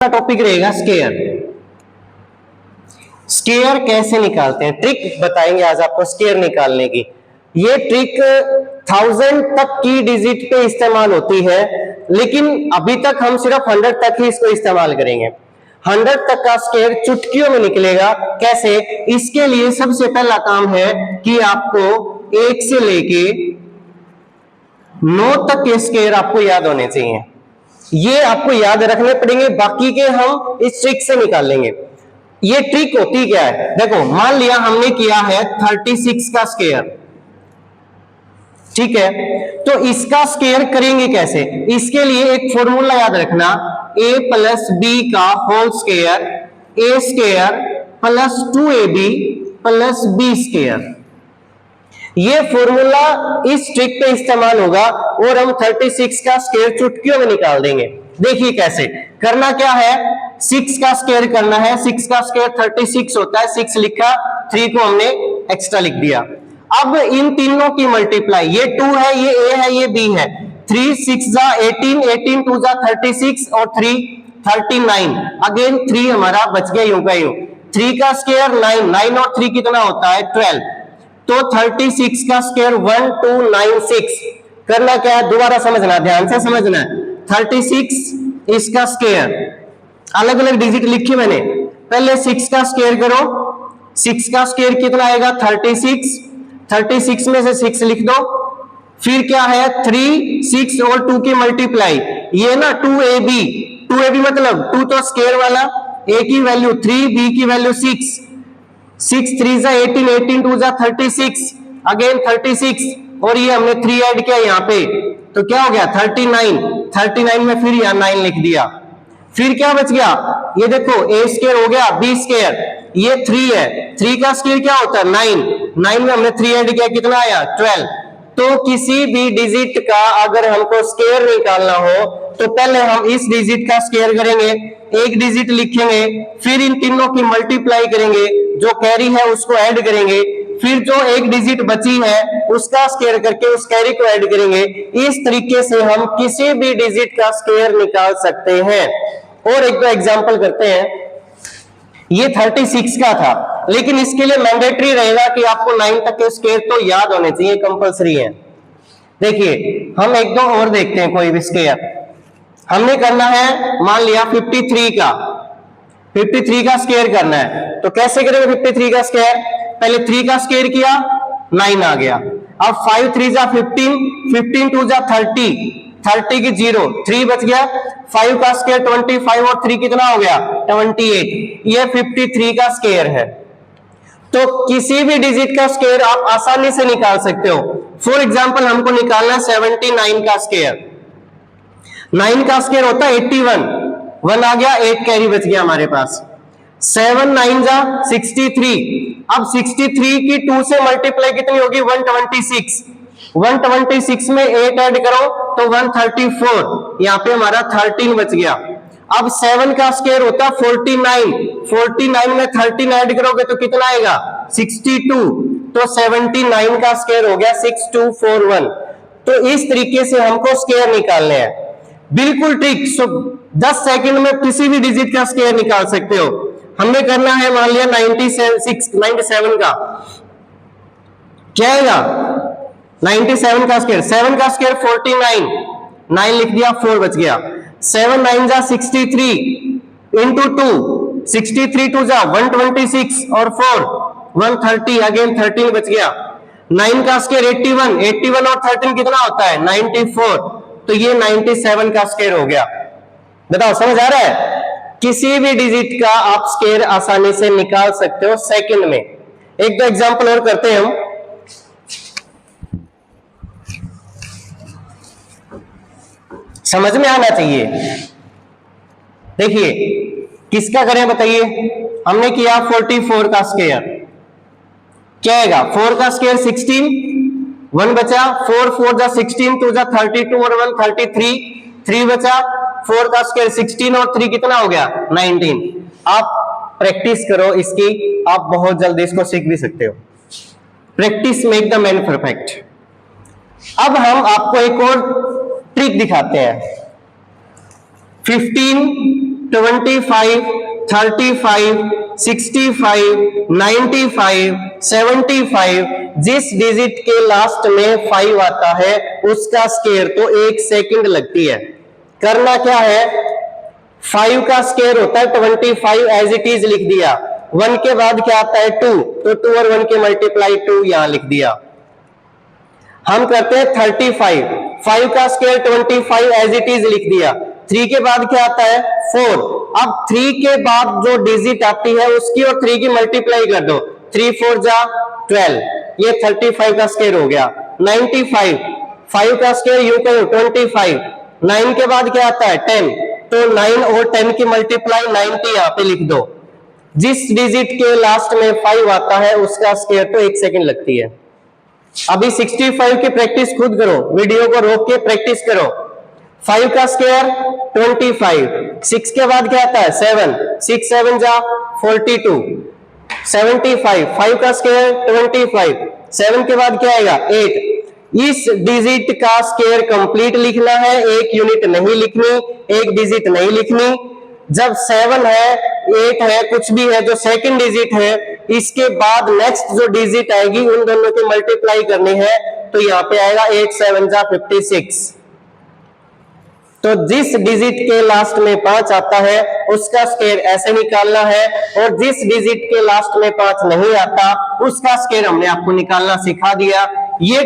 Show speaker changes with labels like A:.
A: Topic रहेगा square. Square कैसे निकालते हैं, ट्रिक बताएंगे आज आपको स्केयर निकालने की। ये ट्रिक 1000 तक की डिजिट पे इस्तेमाल होती है, लेकिन अभी तक हम सिर्फ 100 तक ही इसको इस्तेमाल करेंगे। 100 तक का स्केयर चुटकियों में निकलेगा। कैसे? इसके लिए सबसे पहला काम है कि आपको 1 से लेके 9 तक के स्केयर आपको याद होने चाहिए। ये आपको याद रखने पड़ेंगे, बाकी के हम इस ट्रिक से निकाल लेंगे। ये ट्रिक होती क्या है, देखो मान लिया हमने किया है 36 का स्केयर, ठीक है, तो इसका स्केयर करेंगे कैसे? इसके लिए एक फॉर्मूला याद रखना, a प्लस बी का whole square, a square plus 2ab plus b square. ये फॉर्मूला इस ट्रिक पे इस्तेमाल होगा और हम 36 का स्केयर चुटकियों में निकाल देंगे। देखिए कैसे करना। क्या है, 6 का स्केयर करना है। 6 का स्केयर 36 होता है, 6 लिखा, 3 को हमने एक्स्ट्रा लिख दिया। अब इन तीनों की मल्टीप्लाई, ये 2 है, ये a है, ये b है। 3 6 जा 18, 18 2 जा 36 और 3 39। अगेन 3 हमारा बच गया यूं का यूं। 3 का स्केयर 9, 9 और 3 कितना होता है 12। तो 36 का स्केयर 1296। करना क्या है, दोबारा समझना, ध्यान से समझना है। 36 इसका स्केयर, अलग अलग डिजिट लिखी मैंने। पहले 6 का स्केयर करो, 6 का स्केयर कितना आएगा 36। 36 में से 6 लिख दो। फिर क्या है 3 6 और 2 की मल्टीप्लाई, ये ना 2ab। 2ab मतलब 2 तो स्केयर वाला, a की वैल्यू 3, b की वैल्यू 6। 6 3 जा 18, 18 2 जा 36, अगेन 36 और ये हमने 3 ऐड किया यहाँ पे, तो क्या हो गया 39। 39 में फिर यहाँ 9 लिख दिया। फिर क्या बच गया, ये देखो a स्केयर हो गया, b स्केयर, ये 3 है। 3 का स्केयर क्या होता है 9, 9 में हमने 3 ऐड किया, कितना आया 12। तो किसी भी डिजिट का अगर हमको स्केयर निकालना हो तो पहले हम इस डिजिट का स्केयर करेंगे, एक डिजिट लिखेंगे, फिर इन तीनों की मल्टीप्लाई करेंगे, जो कैरी है उसको ऐड करेंगे, फिर जो एक डिजिट बची है उसका स्केयर करके उस कैरी को ऐड करेंगे। इस तरीके से हम किसी भी डिजिट का स्केयर निकाल सकते हैं। और एक दो एग्जांपल करते हैं। ये 36 का था, लेकिन इसके लिए मैंडेटरी रहेगा कि आपको 9 तक के स्केयर तो याद होने चाहिए, कंपलसरी है। देखिए हम एक दो और देखते हैं कोई भी स्केयर। हमने करना है मान लिया 53 का, 53 का स्केयर करना है। तो कैसे करेंगे 53 का स्केयर, पहले 3 का स्केयर किया 9 आ गया। अब 5 3 जा 15, 15 2 जा 30, 30 की 0, 3 बच गया। 5 का स्केयर 25 और 3 कितना हो गया 28। ये 53 का स्केयर है। तो किसी भी डिजिट का स्केयर आप आसानी से निकाल सकते हो। फॉर एग्जांपल हमको निकालना है 79 का स्केयर। 9 का स्केयर होता है 81, 1 आ गया, 8 कैरी बच गया हमारे पास। 7 9 जा 63। अब 63 की 2 से मल्टीप्लाई कितनी होगी 126। 126 में 8 ऐड करो तो 134, यहाँ पे हमारा 13 बच गया। अब 7 का स्केयर होता 49, 49 में 13 ऐड करोगे तो कितना आएगा 62। तो 79 का स्केयर हो गया 6241। तो इस तरीके से हमको स्केयर निकालने हैं, बिल्कुल ट्रिक। 10 सेकंड में किसी भी डिजिट का स्केयर निकाल सकते हो। हमने करना है मान लिया 97 का, क्या आएगा 97 का स्केयर। 7 का स्केयर 49, 9 लिख दिया, 4 बच गया। 7 9 जा 63 इंटू 2, 63 2 जा 126 और 4 130, अगेन 13 बच गया। 9 का स्केयर 81, 81 और 13 कितना होता है 94। तो ये 97 का स्केयर हो गया। बताओ समझ आ रहा है? किसी भी डिजिट का आप स्केयर आसानी से निकाल सकते हो सेकंड में। एक दो एग्जांपल और करते हैं हम। समझ में आना चाहिए। देखिए किसका करें बताइए। हमने किया 44 का स्केयर, क्या आएगा 4 का स्केयर 16, 1 बचा, 4 4 जा 16, 2 जा 32 और 1 33, 3 बचा। 4 का स्केयर 16 और 3 कितना हो गया 19। आप प्रैक्टिस करो इसकी, आप बहुत जल्दी इसको सीख भी सकते हो। Practice make the man perfect. अब हम आपको एक और ट्रिक दिखाते हैं। 15 25, 35, 65, 95, 75, जिस डिजिट के लास्ट में 5 आता है उसका स्क्वायर तो 1 सेकंड लगती है। करना क्या है, 5 का स्क्वायर होता है 25, एज इट इज लिख दिया। 1 के बाद क्या आता है 2, तो 2 और 1 के मल्टीप्लाई 2 यहां लिख दिया। हम करते हैं 35, 5 का स्क्वायर 25, एज इट इज लिख दिया। 3 के बाद क्या आता है 4। अब 3 के बाद जो डिजिट आती है उसकी और 3 की मल्टीप्लाई कर दो, 3 4 जा 12, ये 35 का स्क्वायर हो गया। 95, 5 का स्क्वायर यूं करो 25, 9 के बाद क्या आता है 10, तो 9 और 10 की मल्टीप्लाई 90 यहां पे लिख दो। जिस डिजिट के लास्ट में 5 आता है उसका स्क्वायर तो 1 सेकंड लगती है। अभी 65 की प्रैक्टिस खुद करो, वीडियो को रोक के प्रैक्टिस करो। 5 का स्क्वायर 25, 6 के बाद क्या आता है 7, 6 7 जा 42, 75, 5 का स्क्वायर 25, 7 के बाद क्या आएगा 8। इस डिजिट का स्क्वायर कंप्लीट लिखना है, एक यूनिट नहीं लिखनी, एक डिजिट नहीं लिखनी। जब 7 है 8 है कुछ भी है, जो सेकंड डिजिट है इसके बाद नेक्स्ट जो डिजिट आएगी उन दोनों की मल्टीप्लाई करनी है, तो यहां पे आएगा 8 7 जा 56। तो जिस डिजिट के लास्ट में 5 आता है उसका स्क्वायर ऐसे निकालना है, और जिस डिजिट के लास्ट में 5 नहीं आता उसका स्क्वायर हमने आपको निकालना सिखा दिया। ये